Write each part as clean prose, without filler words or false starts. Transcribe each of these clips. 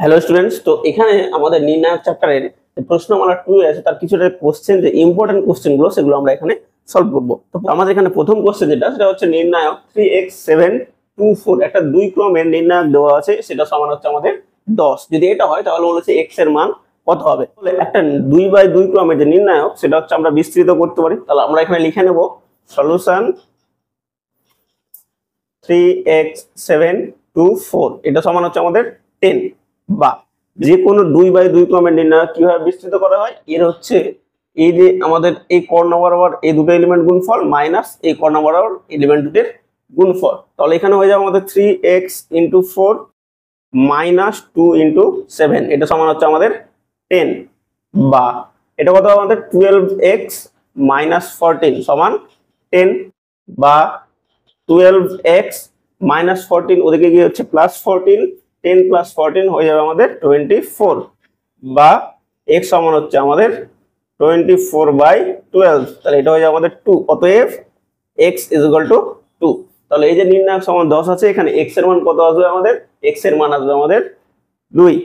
Hello students, তো এখানে আমাদের নির্ণায়ক চ্যাপ্টারের প্রশ্নমালা 2 আছে, তার কিছুটা কোশ্চেন, যে ইম্পর্টেন্ট কোশ্চেন গুলো সেগুলো আমরা এখানে সলভ করব। তো আমাদের এখানে প্রথম কোশ্চেন যেটা, সেটা হচ্ছে নির্ণায়ক 3x724, একটা দুই ক্রমের নির্ণায়ক দেওয়া আছে, সেটা সমান হচ্ছে আমাদের 10। যদি এটা হয় তাহলে বলেছে x এর মান কত হবে। তাহলে একটা 2/2 ক্রমের যে নির্ণায়ক সেটা হচ্ছে আমরা বিস্তৃত করতে পারি। তাহলে আমরা এখানে লিখে নেব সলিউশন 3x724, এটা সমান হচ্ছে আমাদের 10। বা যে কোনো 2/2 ক্রমের নির্ণায়ক কিভাবে বিস্তৃত করা হয়, এর হচ্ছে এই যে আমাদের এই কর্ণ বরাবর এই দুটো এলিমেন্ট গুণফল মাইনাস এই কর্ণ বরাবর এলিমেন্ট দুটোর গুণফল। তাহলে এখানে হয়ে যাবে আমাদের 3x × 4 - 2 × 7, এটা সমান হচ্ছে আমাদের 10। বা এটা কত হবে আমাদের 12x - 14 সমান 10। বা 12x - 14 ওদিকে গিয়ে হচ্ছে +14, 10 + 14 হয়ে যাবে আমাদের 24। বা x সমান হচ্ছে আমাদের 24/12, তাহলে এটা হয়ে যাবে আমাদের 2। অতএব x = 2। তাহলে এই যে নির্ণায়ক সমান 10 আছে, এখানে x এর মান কত আসবে আমাদের? x এর মান আসবে আমাদের 2।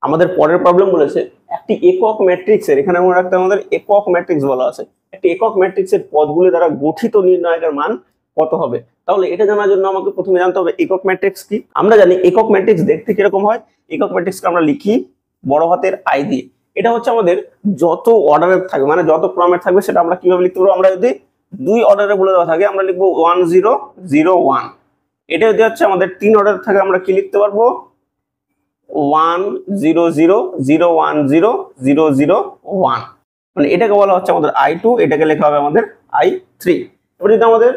আমাদের পরের প্রবলেম বলেছে একটি একক ম্যাট্রিক্সের, এখানে মনে রাখতে আমাদের একক ম্যাট্রিক্স বলা আছে, একটি একক ম্যাট্রিক্সের পদগুলি দ্বারা গঠিত নির্ণায়কের মান কত হবে। তাহলে এটা জানার জন্য আমাকে প্রথমে জানতে হবে একক ম্যাট্রিক্স কি। আমরা জানি একক ম্যাট্রিক্স দেখতে কিরকম হয়। একক ম্যাট্রিক্সকে আমরা লিখি বড় হাতের I দিয়ে। এটা হচ্ছে আমাদের যত অর্ডারের থাকবে, মানে যত ক্রমের থাকবে, সেটা আমরা কিভাবে লিখতে পারবো? আমরা যদি 2 অর্ডারে বলে দেওয়া থাকে আমরা লিখবো 1 0 0 1। এটা যদি হচ্ছে আমাদের 3 অর্ডার থাকে আমরা কি লিখতে পারবো? 1 0 0 0 1 0 0 0 1। মানে এটাকে বলা হচ্ছে আমাদের I2, এটাকে লেখা হবে আমাদের I3। এবার যদি আমাদের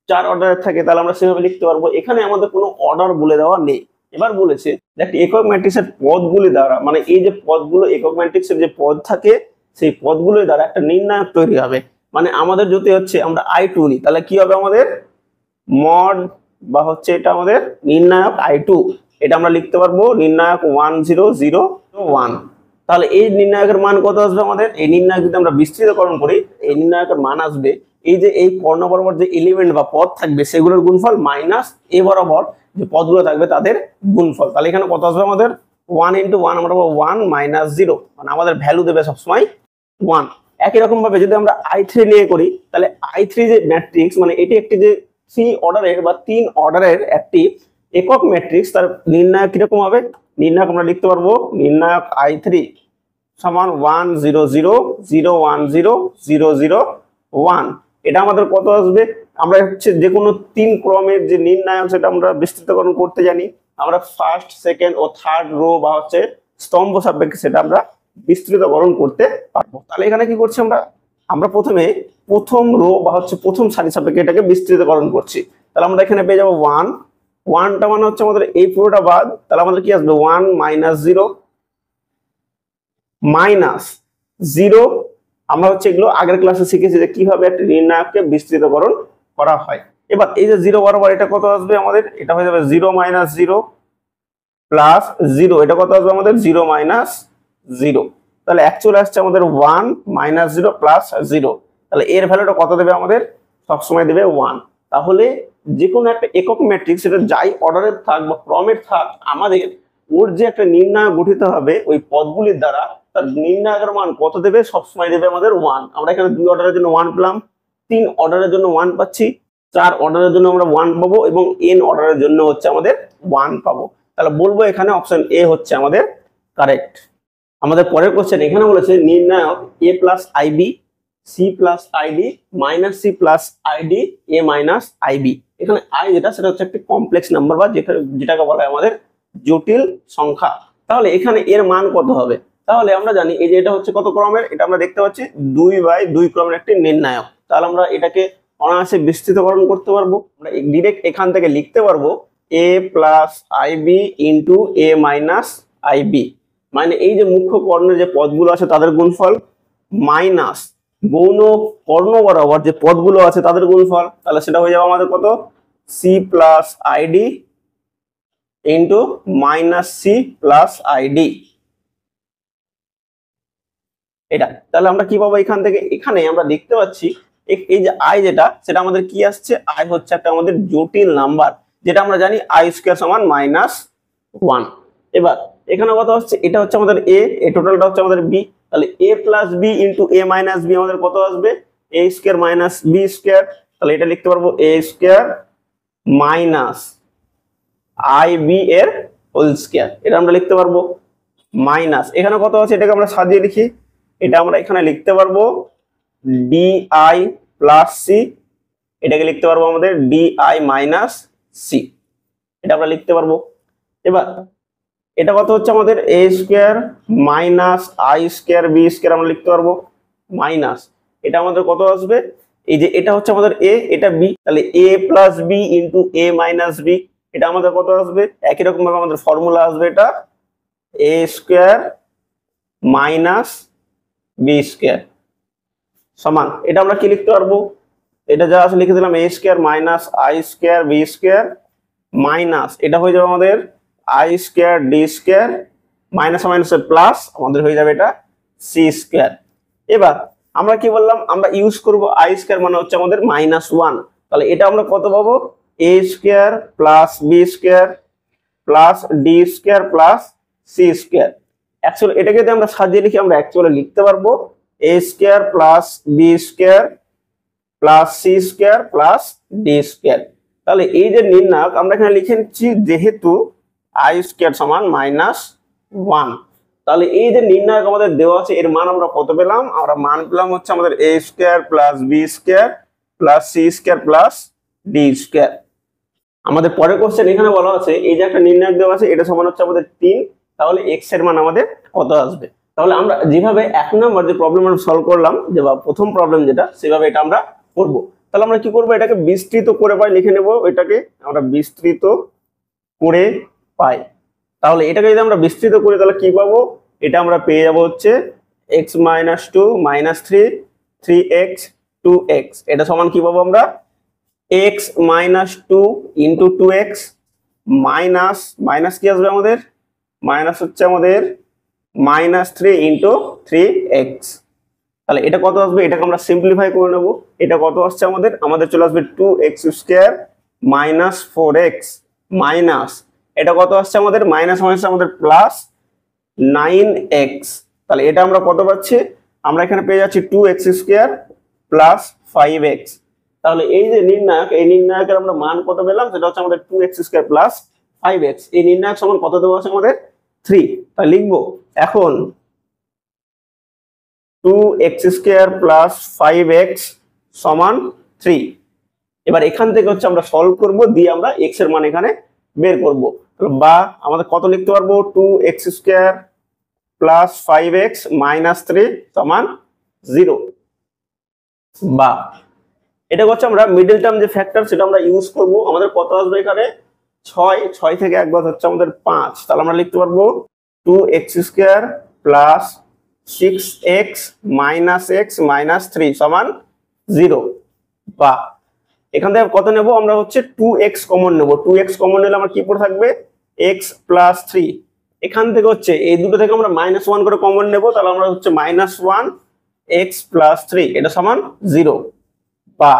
4 অর্ডারের থাকে তাহলে আমরা সেভাবে লিখতে পারবো। এখানে আমাদের কোনো অর্ডার বলে দেওয়া নেই। এবার বলেছে যে একটি একক ম্যাট্রিক্সের পদগুলি দ্বারা, মানে এই যে পদগুলো একক ম্যাট্রিক্সের যে পদ থাকে সেই পদগুলোর দ্বারা একটা নির্ণায়ক তৈরি হবে। মানে আমাদের যদি হচ্ছে আমরা I2 নিই তাহলে কি হবে আমাদের মড, বা হচ্ছে এটা আমাদের নির্ণায়ক I2, এটা আমরা লিখতে পারবো নির্ণায়ক 1 0 0 1। তাহলে এই নির্ণায়কের মান কত আসবে আমাদের? এই নির্ণায়ক যদি আমরা বিস্তৃতকরণ করি, এই নির্ণায়কের মান আসবে এই যে এই কর্ণ বরাবর যে এলিমেন্ট বা পদ থাকবে সেগুলোর গুণফল মাইনাস এ বরাবর যে পদগুলো থাকবে তাদের গুণফল। তাহলে এখানে কত আসবে আমাদের? 1 × 1, আমরা পাবো 1 - 0, মানে আমাদের ভ্যালু দেবে সবসময় 1। একই রকম ভাবে যদি আমরা I3 নিয়ে করি, তাহলে I3 যে ম্যাট্রিক্স, মানে এটি একটি যে 3 অর্ডারের বা 3 অর্ডারের একটি একক ম্যাট্রিক্স, তার নির্ণায়ক কিরকম হবে? নির্ণায়ক আমরা লিখতে পারবো নির্ণায়ক I3 সমান 1 0 0 0 1 0 0 0 1। এটা আমাদের কত আসবে? আমরা হচ্ছে যে কোনো 3 ক্রমের যে নির্ণায়ক সেটা আমরা বিস্তৃতকরণ করতে জানি। আমরা ফার্স্ট, সেকেন্ড ও থার্ড রো বা হচ্ছে স্তম্ভ সাপেক্ষে সেটা আমরা বিস্তৃতকরণ করতে পারবো। তাহলে এখানে কি করছি আমরা প্রথমে প্রথম রো বা হচ্ছে প্রথম সারি সাপেক্ষে এটাকে বিস্তৃতকরণ করছি। তাহলে আমরা এখানে পেয়ে যাবো 1, 1টা মানে হচ্ছে আমাদের এই পুরোটা বাদ, তাহলে আমাদের কি আসবে 1 - 0 -0। আমরা হচ্ছে এগুলো আগের ক্লাসে শিখেছি যে কিভাবে একটা নির্ণায়ককে বিস্তৃতকরণ করা হয়। এবার এই যে 0 বরাবর এটা কত আসবে আমাদের? এটা হয়ে যাবে 0 - 0 + 0, এটা কত আসবে আমাদের? 0 - 0। তাহলে অ্যাকচুয়ালি আসছে আমাদের 1 - 0 + 0। তাহলে এর ভ্যালুটা কত দেবে আমাদের? সবসময় দেবে 1। তাহলে যে কোনো একটা একক ম্যাট্রিক্স, সেটা যাই অর্ডারের থাক বা ক্রমের থাক, আমাদের ওর যে একটা নির্ণায়ক গঠিত হবে ওই পদগুলির দ্বারা, তার নির্ণায়কের মান কত দেবে? সবসময় দেবে আমাদের 1। আমরা এখানে 2 অর্ডারের জন্য 1 পেলাম, 3 অর্ডারের জন্য 1 পাচ্ছি, 4 অর্ডারের জন্য আমরা 1 পাবো, এবং n অর্ডারের জন্য হচ্ছে আমাদের 1 পাবো। তাহলে বলবো এখানে অপশন এ হচ্ছে আমাদের কারেক্ট। আমাদের পরের কোশ্চেন এখানে বলেছে নির্ণায়ক a + ib c + id - c + id a - ib। এখানে i যেটা, সেটা হচ্ছে একটি কমপ্লেক্স নাম্বার, বা যেটাকে বলা হয় আমাদের জটিল সংখ্যা। তাহলে এখানে এর মান কত হবে? তাহলে আমরা জানি এই যে এটা হচ্ছে কত ক্রমের, এটা আমরা দেখতে পাচ্ছি 2/2 ক্রমের একটি নির্ণায়ক। তাহলে আমরা এটাকে অনায়াসে বিস্তৃতকরণ করতে পারবো। আমরা ডিরেক্ট এখান থেকে লিখতে পারবো a + ib × a - ib, মানে এই যে মুখ্য কর্ণের যে পদগুলো আছে তাদের গুণফল মাইনাস গৌণ কর্ণ বরাবর যে পদগুলো আছে তাদের গুণফল। তাহলে সেটা হয়ে যাবে আমাদের কত? c + id × - c + id। এটা তাহলে আমরা কি পাবো এখান থেকে? এখানে আমরা দেখতে পাচ্ছি এই যে i যেটা, সেটা আমাদের কি আসছে? i হচ্ছে একটা আমাদের জটিল নাম্বার, যেটা আমরা জানি i² = -1। এবার এখানে কত হচ্ছে, এটা হচ্ছে আমাদের এ, এই টোটালটা হচ্ছে আমাদের বি, তাহলে এ প্লাস বি ইন্টু এ মাইনাস বি আমাদের কত আসবে, এ স্কোয়ার মাইনাস বি স্কোয়ার। তাহলে এটা লিখতে পারবো A square minus I B এর হোল স্কোয়ার, এটা আমরা লিখতে পারবো মাইনাস, এখানে কত আছে এটাকে আমরা সাজিয়ে লিখি, এটা আমরা এখানে লিখতে পারবো ডি আই প্লাস সি, এটাকে লিখতে পারবো আমাদের ডি আই মাইনাস সি, এটা আমরা লিখতে পারবো। এবার এটা কত হচ্ছে আমাদের A square minus I square B square আমরা লিখতে পারবো মাইনাস, এটা আমাদের কত আসবে, এই যে এটা হচ্ছে আমাদের এ, এটা বি, তাহলে এ প্লাস বি ইন্টু এ মাইনাস বি, এটা আমাদের কত আসবে, একই রকম ভাবে আমাদের ফর্মুলা আসবে, এটা এ স্কোয়ার মাইনাস বি স্কোয়ার সমান, এটা আমরা কি লিখতে পারবো, এটা যা আছে লিখে দিলাম A square minus I square B square minus, এটা হয়ে যাবে আমাদের I square D square minus মাইনাসে প্লাস আমাদের হয়ে যাবে এটা সি স্কোয়ার। এবার আমরা কি বললাম, আমরা ইউজ করব আই স্কোয়ার মানে হচ্ছে আমাদের -1, তাহলে এটা আমরা কত পাবো, A square plus B square plus D square plus C square. Actually এটাকে যদি আমরা সাজিয়ে লিখি আমরা অ্যাকচুয়ালি লিখতে পারবো A square plus B square plus C square plus D square. তাহলে এই যে নির্ণায়ক আমরা এখানে লিখে নিচ্ছি যেহেতু আই স্কোয়ার সমান -1, তাহলে এই যে নির্ণায়ক আমাদের দেওয়া আছে এর মান আমরা কত পেলাম, আমরা মান পেলাম হচ্ছে আমাদের A square plus B square plus C square plus D square. আমাদের পরের কোশ্চেন এখানে বলা আছে এই যে একটা নির্ণায়ক দেওয়া আছে এটা সমান হচ্ছে আমাদের 3, তাহলে এক্স এর মান আমাদের কত আসবে। তাহলে আমরা যেভাবে 1 নম্বর যে প্রবলেম আমরা সলভ করলাম, যে প্রথম প্রবলেম যেটা সেভাবে এটা আমরা করব। তাহলে আমরা কি করব, এটাকে বিস্তৃত করে পাই লিখে নেব, এটাকে আমরা বিস্তৃত করে পাই। তাহলে এটাকে যদি আমরা বিস্তৃত করি তাহলে কি পাবো, এটা আমরা পেয়ে যাব হচ্ছে x - 2 - 3 3x 2x, এটা সমান কি পাবো আমরা x - 2 into 2x minus minus কি আসবে আমাদের, মাইনাস হচ্ছে আমাদের -3 ইন্টু 3x। তাহলে এটা কত আসবে, এটাকে আমরা সিম্পলিফাই করে নেব, এটা কত আসছে আমাদের, আমাদের চলে আসবে 2x square minus 4x minus, এটা কত আসছে আমাদের মাইনাস মাইনাস আমাদের প্লাস 9x। তাহলে এটা আমরা কত পাচ্ছি, আমরা এখানে পেয়ে যাচ্ছি 2x স্কোয়ার প্লাস 5x। তাহলে এই যে নির্ণায়ক, এই নির্ণায়কের আমরা মান কত পেলাম, সেটা হচ্ছে আমাদের 2x স্কোয়ার প্লাস 5x। এই নির্ণায়ক সমান কত দেওয়া আছে আমাদের 3। তাহলে লিখবো এখন 2x স্কোয়ার প্লাস 5x সমান 3। এবার এখান থেকে হচ্ছে আমরা সলভ করব, দিয়ে আমরা x এর মান এখানে বের করব, বা আমাদের কত লিখতে পারবো 2x square plus 5x minus 3 সমান 0, বা এটা হচ্ছে আমরা মিডল টার্ম যে ফ্যাক্টর সেটা আমরা ইউজ করব। আমাদের কত আসবে এখানে 6 থেকে 1 বাদ হচ্ছে আমাদের 5, তাহলে আমরা লিখতে পারবো 2x square plus 6x minus x minus 3 সমান 0, বা এখান থেকে কত নেব আমরা হচ্ছে 2x কমন নেব, 2x কমন নিলে আমার কি পড়ে থাকবে x প্লাস 3, এখান থেকে হচ্ছে এই দুটো থেকে আমরা -1 করে কমন নেব, তাহলে আমরা হচ্ছে -1 x প্লাস 3 এটা সমান 0, বা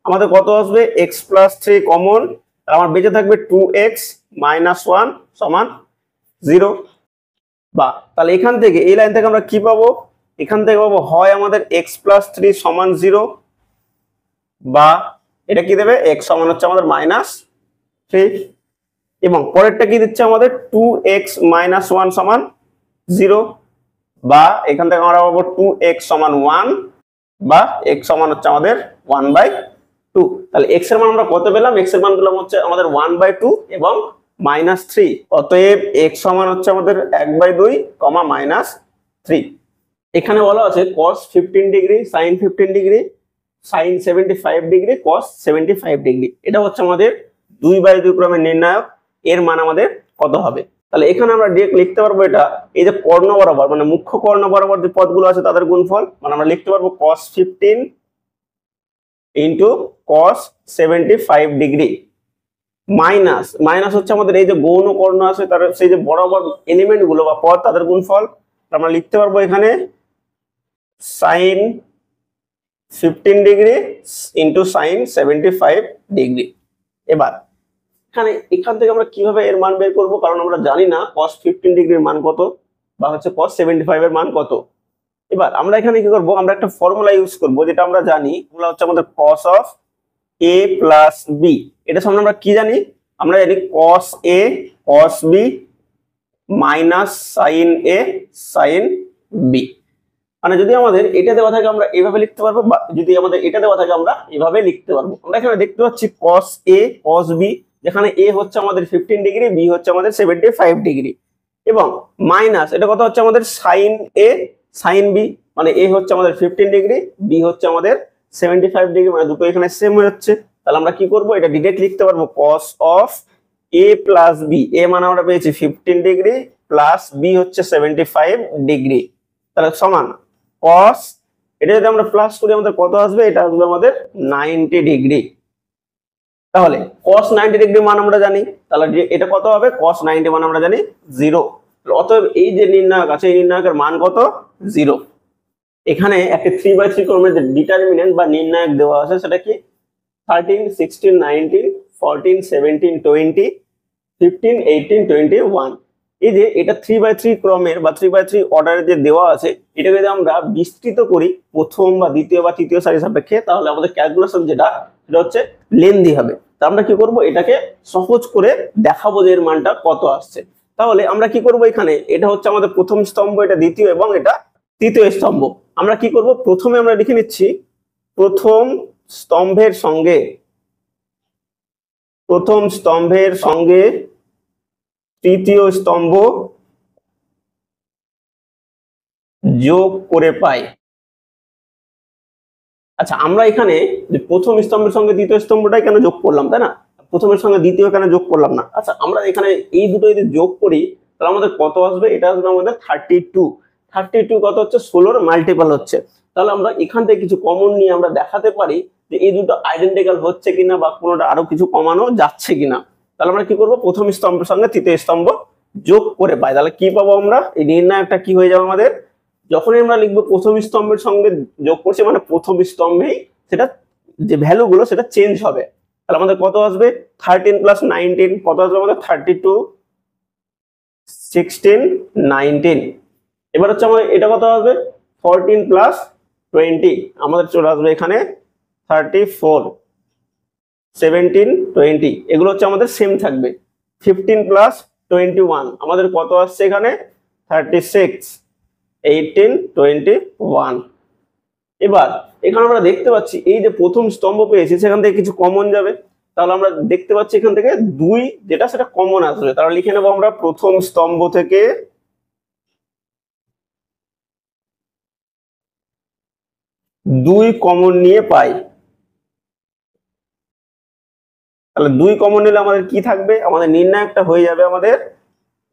আমাদের কত আসবে x প্লাস 3 কমন, আমার বেঁচে থাকবে 2x মাইনাস 1 সমান 0, বা তাহলে এখান থেকে এই লাইন থেকে আমরা কি পাবো, এখান থেকে পাবো হয় আমাদের x প্লাস 3 সমান 0, বা এটা কি দেবে x সমান হচ্ছে আমাদের -3, এবং পরেরটা কি দিচ্ছে আমাদের 2x মাইনাস 1 সমান 0, বা এখান থেকে আমরা পাবো 2x সমান 1, বা x সমান হচ্ছে আমাদের 1/2। তাহলে x এর মান আমরা কত পেলাম, x এর মান পেলাম হচ্ছে আমাদের 1/2 এবং -3, অতএব x সমান হচ্ছে আমাদের 1/2, -3। এখানে বলা আছে cos 15 degree sin 15 degree sin 75 degree cos 75 degree, এটা হচ্ছে আমাদের 2/2 ক্রমের নির্ণায়ক, এর মান আমাদের কত হবে। তাহলে এখানে আমরা ডিরেক্ট লিখতে পারবো এটা এই যে কর্ণ বরাবর মানে মুখ্য কর্ণ বরাবর যে পদগুলো আছে তাদের গুণফল, মানে আমরা লিখতে পারবো cos 15 into cos 75 degree minus minus হচ্ছে আমাদের এই যে গৌণ কর্ণ আছে তার সেই যে বরাবর এলিমেন্ট গুলো বা পদ তাদের গুণফল, আমরা লিখতে পারবো এখানে sin 15 degree into sin 75 degree. এবার এখানে এখান থেকে আমরা কিভাবে এর মান বের করব, কারণ আমরা জানি না cos 15 ডিগ্রির মান কত বা হচ্ছে cos 75 এর মান কত। এবার আমরা এখানে কি করব, আমরা একটা ফর্মুলা ইউজ করব, যেটা আমরা জানি ওগুলো হচ্ছে আমাদের cos of a plus b। এটা সামনে আমরা কি জানি, আমরা জানি cos a cos b minus sin a sin b। মানে যদি আমাদের এটা দেওয়া থাকে আমরা এভাবে লিখতে পারবো, বা যদি আমাদের এটা দেওয়া থাকে আমরা এভাবে লিখতে পারবো। আমরা এখানে দেখতে পাচ্ছি cos a cos b, যেখানে a হচ্ছে আমাদের 15 ডিগ্রি, b হচ্ছে আমাদের 75 ডিগ্রি, এবং মাইনাস এটা কত হচ্ছে আমাদের sin a sin b, মানে a হচ্ছে আমাদের 15 ডিগ্রি, b হচ্ছে আমাদের 75 ডিগ্রি, মানে দুটো এখানে সেম হয়ে যাচ্ছে। তাহলে আমরা কি করব, এটা ডিরেক্ট লিখতে পারবো cos of a plus b, a মানে আমরা পেয়েছি 15 ডিগ্রি প্লাস b হচ্ছে 75 ডিগ্রি, তাহলে সমান cos, এটা যদি আমরা প্লাস করি আমাদের কত আসবে, এটা আসবে আমাদের 90 ডিগ্রি। তাহলে cos 90 ডিগ্রি মান আমরা জানি, তাহলে এটা কত হবে, cos 90 মান আমরা জানি 0। অতএব এই যে নির্ণায়ক আছে এই নির্ণায়কের মান কত, 0। এখানে একটা 3/3 ক্রমের যে ডিটারমিনেন্ট বা নির্ণায়ক দেওয়া আছে সেটা কি 13 16 19 14 17 20 15 18 21। এই যে এটা 3/3 ক্রমের বা 3/3 অর্ডারে যে দেওয়া আছে, এটা যদি আমরা বিস্তৃত করি প্রথম বা দ্বিতীয় বা তৃতীয় সারি সাপেক্ষে, তাহলে আমাদের ক্যালকুলেশন যেটা সেটা হচ্ছে লেন্দি হবে। তা আমরা কি করব, এটাকে সহজ করে দেখাবো যে এর মানটা কত আসছে। তাহলে আমরা কি করব, এখানে এটা হচ্ছে আমাদের প্রথম স্তম্ভ, এটা দ্বিতীয় এবং এটা তৃতীয় স্তম্ভ। আমরা কি করব, প্রথমে আমরা লিখে নিচ্ছি প্রথম স্তম্ভের সঙ্গে তৃতীয় স্তম্ভ যোগ করে পাই। আচ্ছা, আমরা এখানে যে প্রথম স্তম্ভের সঙ্গে দ্বিতীয় স্তম্ভটাই কেন যোগ করলাম, তাই না, প্রথমের সঙ্গে দ্বিতীয় কেন যোগ করলাম না? আচ্ছা, আমরা এখানে এই দুটো যদি যোগ করি তাহলে আমাদের কত আসবে, এটা আসবে আমাদের 32। 32 কত হচ্ছে, 16 মাল্টিপল হচ্ছে। তাহলে আমরা এখান থেকে কিছু কমন নিয়ে আমরা দেখাতে পারি যে এই দুটো আইডেন্টিক্যাল হচ্ছে কিনা বা কোনোটা আরো কিছু কমানো যাচ্ছে কিনা। তাহলে আমরা কি করব, প্রথম স্তম্ভের সঙ্গে তৃতীয় স্তম্ভ যোগ করে পাই। তাহলে কি পাবো আমরা, এই নির্ণায়কটা কি হয়ে যাবে আমাদের, যখনই আমরা লিখবো প্রথম স্তম্ভের সঙ্গে যোগ করছি মানে প্রথম স্তম্ভেই সেটা যে ভ্যালু গুলো সেটা চেঞ্জ হবে। তাহলে আমাদের কত আসবে, 13 প্লাস 19 কত আসবে আমাদের 32 16 19। এবার হচ্ছে আমাদের এটা কত আসবে 14 প্লাস 20, আমাদের চলে আসবে এখানে 34 17 20, এগুলো হচ্ছে আমাদের সেম থাকবে। 15 প্লাস 21 আমাদের কত আসছে এখানে 36 18 21। এবার এখানে আমরা দেখতে পাচ্ছি এই যে প্রথম স্তম্ভ পেয়েছি সেখান থেকে কিছু কমন যাবে, তাহলে আমরা দেখতে পাচ্ছি এখান থেকে 2 যেটা সেটা কমন আসবে। তাহলে লিখে নেবো আমরা প্রথম স্তম্ভ থেকে 2 কমন নিয়ে পাই। তাহলে 2 কমন নিলে আমাদের কি থাকবে, আমাদের নির্ণায়কটা হয়ে যাবে আমাদের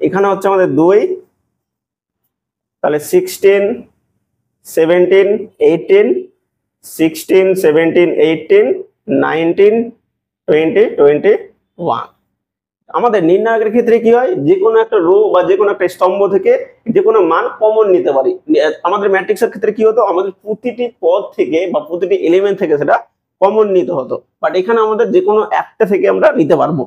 এখানে হচ্ছে আমাদের 2, তাহলে 16 17 18 16 17 18 19 20 21। আমাদের নির্ণায়কের ক্ষেত্রে কি হয়, যে কোনো একটা রো বা যে কোনো একটা স্তম্ভ থেকে যে কোনো মান কমন নিতে পারি। আমাদের ম্যাট্রিক্সের ক্ষেত্রে কি হতো, আমাদের প্রতিটি পদ থেকে বা প্রতিটি এলিমেন্ট থেকে সেটা কমন নিতে হতো, বাট এখানে আমাদের যে কোনো একটা থেকে আমরা নিতে পারবো।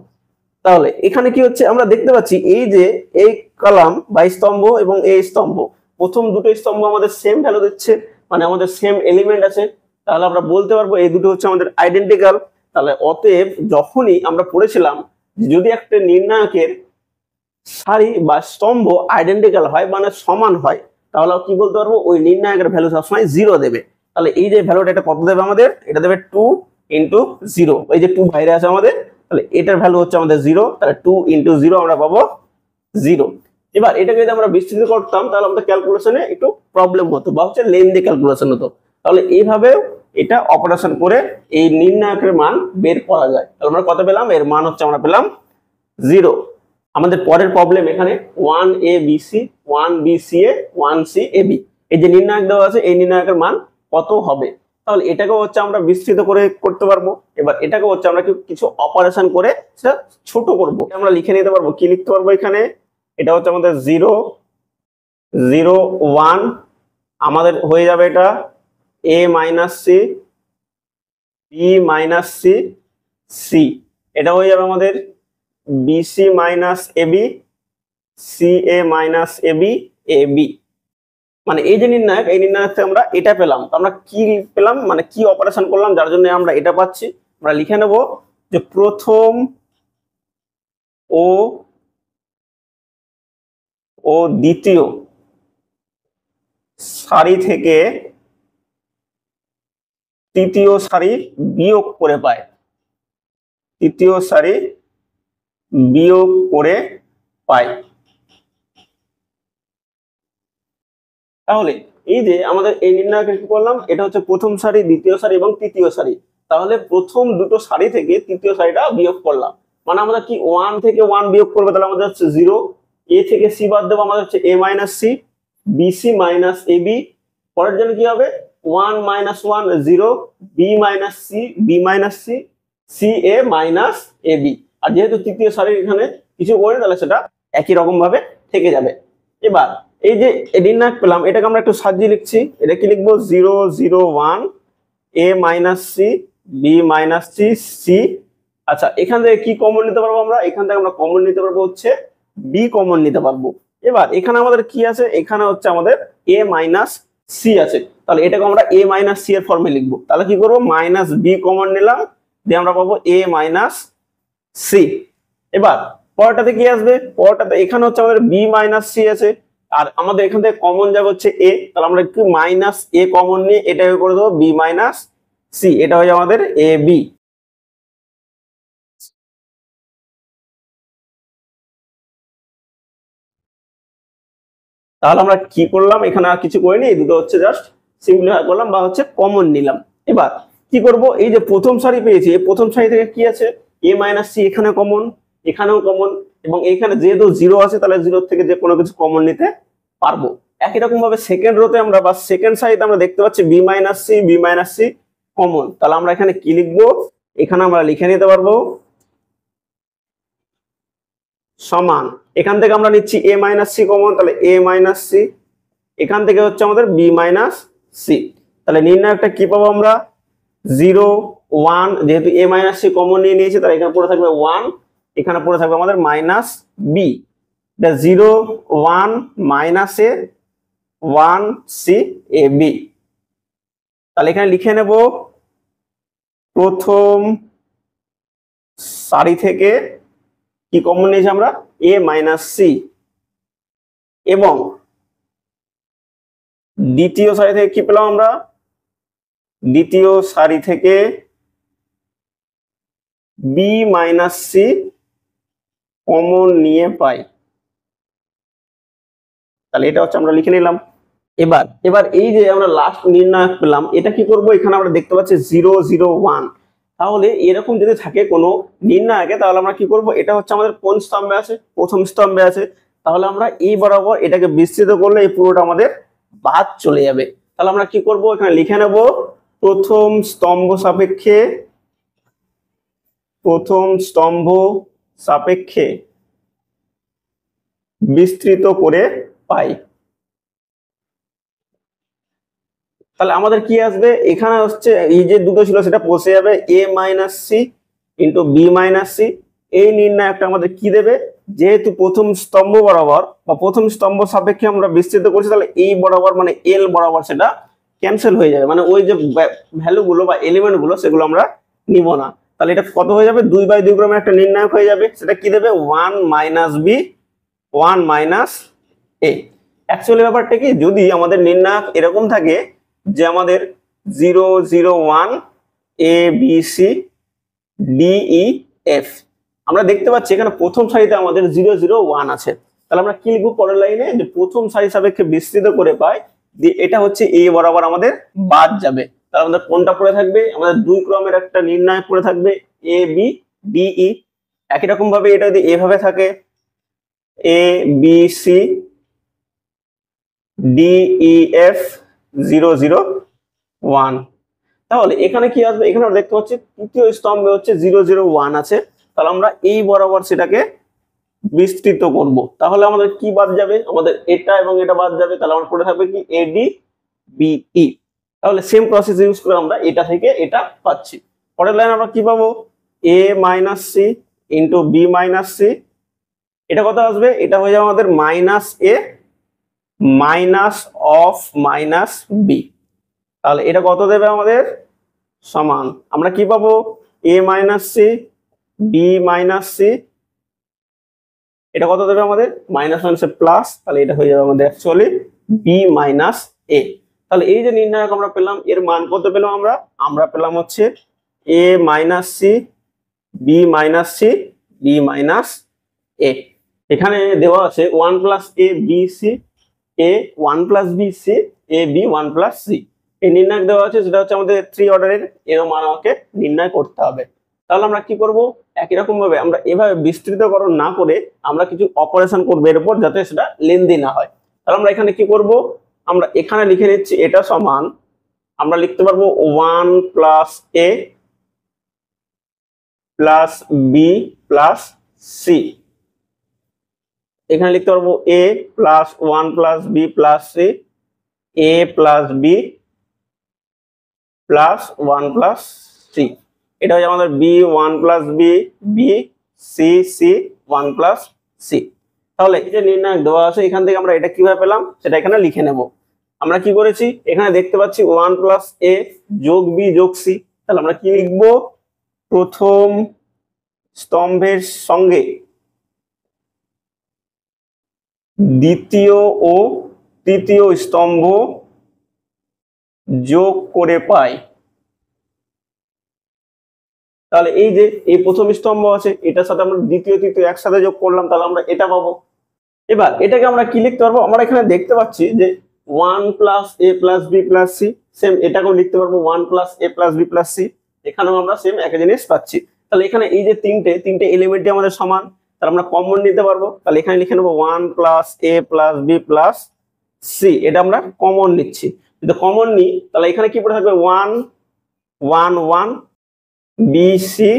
তাহলে এখানে কি হচ্ছে, আমরা দেখতে পাচ্ছি এই যে এই কলাম বা স্তম্ভ এবং এই স্তম্ভ, প্রথম দুটো স্তম্ভ আমাদের সেম ভ্যালু দিচ্ছে, মানে আমাদের সেম এলিমেন্ট আছে। তাহলে আমরা বলতে পারবো এই দুটো হচ্ছে আমাদের আইডেন্টিক্যাল। তাহলে অতএব যখনই আমরা পড়েছিলাম যদি একটা নির্ণায়কের সারি বা স্তম্ভ আইডেন্টিক্যাল হয় মানে সমান হয়, তাহলে কি বলতে পারবো, ওই নির্ণায়কের ভ্যালু সবসময় 0 দেবে। তাহলে এই যে ভ্যালুটা এটা কত দেবে আমাদের, এটা দেবে 2 ইন্টু 0, এই যে 2 বাইরে আছে আমাদের, তাহলে এটার ভ্যালু হচ্ছে আমাদের 0, তাহলে 2 ইন্টু 0 আমরা পাবো 0। এবার এটাকে যদি আমরা বিস্তৃত করতাম তাহলে আমাদের ক্যালকুলেশনে একটু প্রবলেম হতো বা হচ্ছে লেন্দি ক্যালকুলেশন হতো। তাহলে এইভাবে এটা অপারেশন করে এই নির্ণায়কের মান বের করা যায়। তাহলে আমরা কত পেলাম, এর মান হচ্ছে আমরা পেলাম 0। আমাদের পরের প্রবলেম এখানে 1abc 1bca 1cabি, এই যে নির্ণায়ক দেওয়া আছে এই নির্ণায়কের মান কত হবে। তাহলে এটাকেও হচ্ছে আমরা বিস্তৃত করে করতে পারবো। এবার এটাকে হচ্ছে আমরা কিছু অপারেশন করে সেটা ছোট করব, আমরা লিখে নিতে পারবো। কি লিখতে পারবো এখানে, এটা হচ্ছে আমাদের 0 0 1, আমাদের হয়ে যাবে এটা a minus c b minus c c, এটা হয়ে যাবে আমাদের BC minus AB, C A minus AB, A B. মানে এই যে নির্ণায়ক, এই নির্ণায়ক থেকে আমরা এটা পেলাম। তো আমরা কি পেলাম, মানে কি অপারেশন করলাম যার জন্য আমরা এটা পাচ্ছি। আমরা লিখে নেব যে প্রথম ও দ্বিতীয় সারি থেকে তৃতীয় সারি বিয়োগ করে পায়, তৃতীয় সারি বিয়োগ করে পায়। তাহলে এই যে আমাদের এই নির্ণায়কে কি করলাম, এটা হচ্ছে প্রথম সারি, দ্বিতীয় সারি এবং তৃতীয় সারি। তাহলে প্রথম দুটো সারি থেকে তৃতীয় সারিটা বিয়োগ করলাম, মানে আমাদের কি 1 থেকে 1 বিয়োগ করবে, তাহলে আমাদের হচ্ছে 0, এ থেকে সি বাদ দেবো, আমাদের হচ্ছে A minus C, BC minus AB. পরের জন্য কি হবে 1 minus 1 0, B minus C, B minus C, C A minus AB. আর যেহেতু তৃতীয় সারির এখানে কিছু করে, তাহলে সেটা একই রকম ভাবে থেকে যাবে। এবার এই যে নির্ণায়ক পেলাম, এটাকে আমরা একটু সাজিয়ে লিখছি। এটা কি লিখবো 0 0 1, A minus C, B minus C, C. আচ্ছা, এখান থেকে কি কমন নিতে পারবো আমরা, এখান থেকে আমরা কমন নিতে পারবো হচ্ছে বি কমন নিতে পারবো। এবার এখানে আমাদের কি আছে, এখানে হচ্ছে আমাদের এ মাইনাস সি আছে, তাহলে এটাকে আমরা এ মাইনাস সি এর ফর্মে লিখবো। তাহলে কি করবো, মাইনাস বি কমন নিলাম, দিয়ে আমরা পাবো এ মাইনাস সি। এবার পরেরটাতে কি আসবে, পরেরটাতে এখানে হচ্ছে আমাদের বি মাইনাস সি আছে, আর আমাদের এখান থেকে কমন যাবে হচ্ছে এ, তাহলে আমরা একটু মাইনাস এ কমন নিয়ে এটাকে করে দেবো বি মাইনাস সি, এটা হয়ে আমাদের এ বি। তাহলে আমরা কি করলাম, এখানে আর কিছু করিনি, এই দুটো হচ্ছে জাস্ট সিম্পলিফাই করলাম বা হচ্ছে কমন নিলাম। এবার কি করব, এই যে প্রথম সারি পেয়েছি, এই প্রথম সারি থেকে কি আছে এ মাইনাস সি, এখানে কমন, এখানেও কমন, এবং এখানে যেহেতু 0 আছে তাহলে 0 থেকে যে কোনো কিছু কমন নিতে পারবো। একই রকম ভাবে সেকেন্ড রোতে আমরা বা সেকেন্ড সারিতে আমরা দেখতে পাচ্ছি B minus C, B minus C common. তাহলে আমরা এখানে কি লিখবো, এখানে আমরা লিখে নিতে পারবো সমান, এখান থেকে আমরা নিচ্ছি এ মাইনাস সি কমন, তাহলে এ মাইনাস সি, এখান থেকে হচ্ছে আমাদের বি মাইনাস সি। তাহলে নির্ণায়কটা কি পাবো আমরা 0 1, যেহেতু এ মাইনাস সি কমন নিয়ে নিয়েছে তাহলে এখানে পড়ে থাকবে 1, এখানে পড়ে থাকবে আমাদের minus B. 0 1 minus A 1 C A B. তাহলে এখানে লিখে নেব প্রথম সারি থেকে কি কমন নিয়েছি আমরা এ মাইনাস সি, এবং দ্বিতীয় সারি থেকে কি পেলাম আমরা, দ্বিতীয় সারি থেকে বি মাইনাস সি কমন নিয়ে পাই। তাহলে এটা হচ্ছে আমরা লিখে নিলাম। এবার এবার এই যে আমরা লাস্ট নির্ণায়ক পেলাম, এটা কি করব, এখানে আমরা দেখতে পাচ্ছি 0 0 1। তাহলে এরকম যদি থাকে কোনো নির্ণায়কে, তাহলে আমরা কি করব, এটা হচ্ছে আমাদের কোন স্তম্ভে আছে, প্রথম স্তম্ভে আছে। তাহলে আমরা এই বরাবর এটাকে বিস্তৃত করলে এই পুরোটা আমাদের বাদ চলে যাবে। তাহলে আমরা কি করব, এখানে লিখে নেব প্রথম স্তম্ভ সাপেক্ষে, প্রথম স্তম্ভ সাপেক্ষে বিস্তৃত করে পাই। তাহলে আমাদের কি আসবে, এখানে হচ্ছে এই যে দুটো ছিল সেটা বসে যাবে A minus C into B minus C. এই নির্ণায়কটা আমাদের কি দেবে, যেহেতু প্রথম স্তম্ভ বরাবর বা প্রথম স্তম্ভ সাপেক্ষে আমরা বিস্তৃত করছি, তাহলে এই বরাবর মানে এল বরাবর সেটা ক্যান্সেল হয়ে যাবে, মানে ওই যে ভ্যালু গুলো বা এলিমেন্ট গুলো সেগুলো আমরা নিব না। তাহলে এটা কত হয়ে যাবে, 2/2 ক্রমে একটা নির্ণায়ক হয়ে যাবে। সেটা কি দেবে 1 মাইনাস বি 1 মাইনাস এ। অ্যাকচুয়ালি ব্যাপারটা কি, যদি আমাদের নির্ণায়ক এরকম থাকে যে আমাদের 0 0 1 A B C D E F, আমরা দেখতে পাচ্ছি এখানে প্রথম সারিতে আমাদের 0 0 1 আছে। তাহলে আমরা কি লিখবো পরের লাইনে, যে প্রথম সারি সাপেক্ষে বিস্তৃত করে পাই, দিয়ে এটা হচ্ছে এ বরাবর আমাদের বাদ যাবে। তাহলে আমাদের কোনটা পড়ে থাকবে, আমাদের 2 ক্রমের একটা নির্ণায়ক পড়ে থাকবে এ বি ডি ই। একই রকম ভাবে এটা যদি এভাবে থাকে A B C D E F 0 0 1, তাহলে এখানে কি আসবে, এখানে আমরা দেখতে পাচ্ছি তৃতীয় স্তম্ভে হচ্ছে 0 0 1 আছে। তাহলে আমরা এই বরাবর সেটাকে বিস্তৃত করব। তাহলে আমাদের কি বাদ যাবে, আমাদের এটা এবং এটা বাদ যাবে। তাহলে আমরা পড়ে থাকবে কি এডি বিই। তাহলে সেম প্রসেস ইউজ করে আমরা এটা থেকে এটা পাচ্ছি। পরের লাইন আমরা কি পাবো, A minus C into B minus C, এটা কত আসবে? এটা হয়ে যাবে আমাদের minus A minus of minus B. তাহলে এটা কত দেবে আমাদের? সমান আমরা কি পাবো? A minus C B minus C, এটা কত দেবে আমাদের? মাইনাস মাইনাসে প্লাস, তাহলে এটা হয়ে যাবে আমাদের অ্যাকচুয়ালি বি মাইনাস এ। তাহলে এই যে নির্ণায়ক আমরা পেলাম, এর মান কত পেলাম আমরা? আমরা পেলাম হচ্ছে A minus C B minus C B minus A. এখানে দেওয়া আছে 1 plus A B C, A 1 plus B C, A B 1 plus C. এই নির্ণায়ক দেওয়া আছে, সেটা হচ্ছে আমাদের 3 অর্ডারের, এর মান আমাকে নির্ণয় করতে হবে। তাহলে আমরা কি করব? একই রকম ভাবে আমরা এভাবে বিস্তৃতকরণ না করে আমরা কিছু অপারেশন করব এর উপর, যাতে সেটা লেন্দি না হয়। তাহলে আমরা এখানে কি করব? আমরা এখানে লিখে নিচ্ছি এটা সমান, আমরা লিখতে পারবো 1 plus A plus B plus C. এখানে লিখতে পারবো A plus 1 plus B plus C, A plus B plus 1 plus C. এটা হচ্ছে আমাদের B 1 plus B B C C 1 plus C. তাহলে এই যে নির্ণায়ক দেওয়া আছে, এখান থেকে আমরা এটা কিভাবে পেলাম সেটা এখানে লিখে নেব। আমরা কি করেছি? এখানে দেখতে পাচ্ছি 1 প্লাস এ যোগ বি যোগ সি। তাহলে আমরা কি লিখব? প্রথম স্তম্ভের সঙ্গে দ্বিতীয় ও তৃতীয় স্তম্ভ যোগ করে পাই। তাহলে এই যে এই প্রথম স্তম্ভ আছে, এটার সাথে আমরা দ্বিতীয় তৃতীয় একসাথে যোগ করলাম, তাহলে আমরা এটা পাবো। এবার এটাকে আমরা কি লিখতে পারবো? আমরা এখানে দেখতে পাচ্ছি যে 1 plus A plus B plus C, same এটাকেও লিখতে পারবো 1 plus A plus B plus C. এখানেও আমরা সেম একই জিনিস পাচ্ছি। তাহলে এখানে এই যে তিনটে এলিমেন্টই আমাদের সমান, তাহলে আমরা কমন নিতে পারবো। তাহলে এখানে লিখে নেবো 1 plus A plus B plus C, এটা আমরা কমন নিচ্ছি। যদি কমন নিই তাহলে এখানে কি পড়ে থাকবে? 1 1 1 B C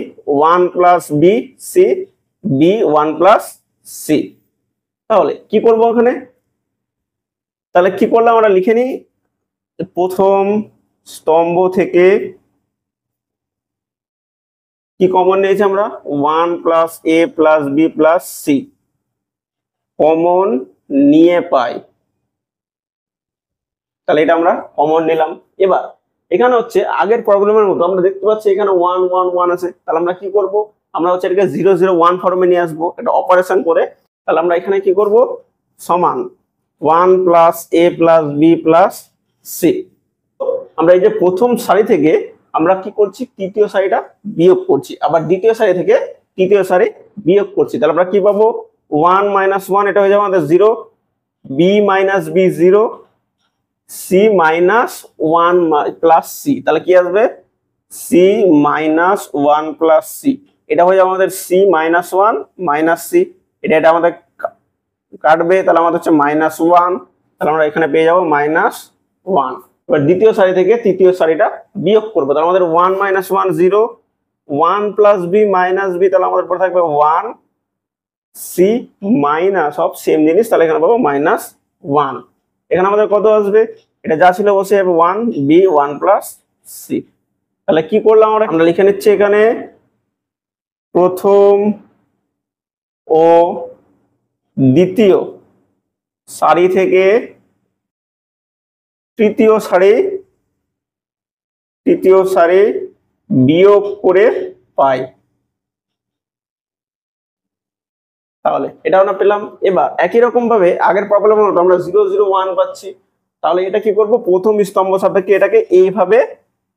1 plus B C B 1 plus C. তাহলে কি করবো ওখানে? তাহলে কি করলাম আমরা লিখে নিই, প্রথম স্তম্ভ থেকে কি কমন নিয়েছি আমরা? 1 plus A plus B plus C common নিয়ে পাই। তাহলে এটা আমরা কমন নিলাম। এবার এখানে হচ্ছে আগের প্রবলেমের মতো আমরা দেখতে পাচ্ছি এখানে 1 1 1 আছে। তাহলে আমরা কি করব? আমরা হচ্ছে এটাকে 0 0 1 ফর্মে নিয়ে আসবো, এটা অপারেশন করে। তাহলে আমরা এখানে কি করব? সমান 1 plus A plus B plus C. আমরা এই যে প্রথম সারি থেকে আমরা কি করছি? তৃতীয় সারিটা বিয়োগ করছি, আবার দ্বিতীয় সারি থেকে তৃতীয় সারি বিয়োগ করছি। তাহলে আমরা কি পাবো? 1 মাইনাস 1, এটা হয়ে যাবে আমাদের 0, B minus B 0, C minus 1 plus C. তাহলে কি আসবে? C minus 1 plus C. এটা হয়ে যাবে আমাদের সি মাইনাস 1 মাইনাস সি, এটা আমাদের কাটবে। তাহলে আমাদের হচ্ছে মাইনাস 1, তাহলে আমরা এখানে পেয়ে যাবো মাইনাস 1। এবার দ্বিতীয় সারি থেকে তৃতীয় সারিটা বিয়োগ করবো, তাহলে আমাদের 1 minus 1 0, 1 plus B minus B, তাহলে আমাদের পরে থাকবে 1 সি মাইনাস অফ সেম জিনিস, তাহলে এখানে পাবো মাইনাস 1। এখানে আমাদের কত আসবে? এটা যা ছিল বসে যাবে 1 বি 1 প্লাস সি। তাহলে কি করলাম আমরা লিখে নিচ্ছি এখানে প্রথম ও দ্বিতীয় সারি থেকে তৃতীয় সারি বিয়োগ করে পাই। তাহলে এটা আমরা পেলাম। এবার একই রকম ভাবে আগের প্রবলেমের মতো আমরা 0 0 1 পাচ্ছি। তাহলে এটা কি করব? প্রথম স্তম্ভ সাপেক্ষে এটাকে এইভাবে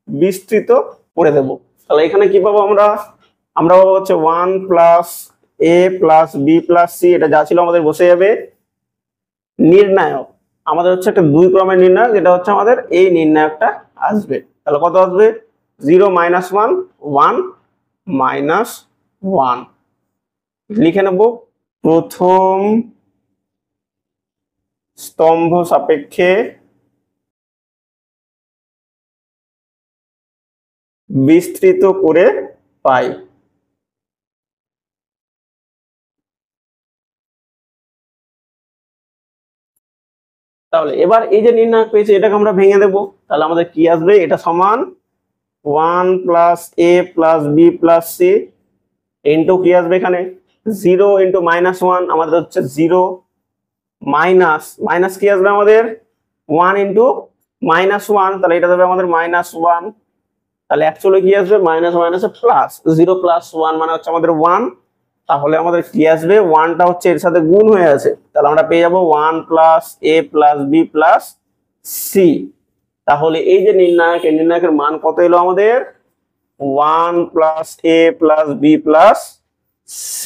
বিস্তৃত করে দেব। তাহলে এখানে কি পাবো আমরা পাবো হচ্ছে 1 plus A plus B plus C, এটা যা ছিল আমাদের বসে যাবে। নির্ণায়ক আমাদের হচ্ছে একটা 2 ক্রমের নির্ণায়ক, যেটা হচ্ছে আমাদের এই নির্ণায়কটা আসবে। তাহলে কত আসবে? 0 মাইনাস 1 1 মাইনাস 1 লিখে নেব। প্রথম স্তম্ভ সাপেক্ষে বিস্তৃত করে পাই। তাহলে এবার এই যে নির্ণায়ক পেয়েছি, এটাকে আমরা ভেঙে দেব। তাহলে আমাদের কি আসবে? এটা সমান 1 plus A plus B plus C into কি আসবে এখানে 0 ইন্টু -1 আমাদের হচ্ছে 0 মাইনাস মাইনাস কি আসবে আমাদের 1 ইন্টু -1, তাহলে এটা দেবে আমাদের -1, তাহলে অ্যাকচুয়ালি কি আসবে মাইনাস মাইনাসে প্লাস 0 প্লাস 1 মানে হচ্ছে আমাদের 1, তাহলে আমাদের কি আসবে 1টা হচ্ছে এর সাথে গুণ হয়ে আছে, তাহলে আমরা পেয়ে যাব 1 plus a plus b plus c। তাহলে এই যে নির্ণায়কের মান কত এলো আমাদের 1 plus a plus b plus c।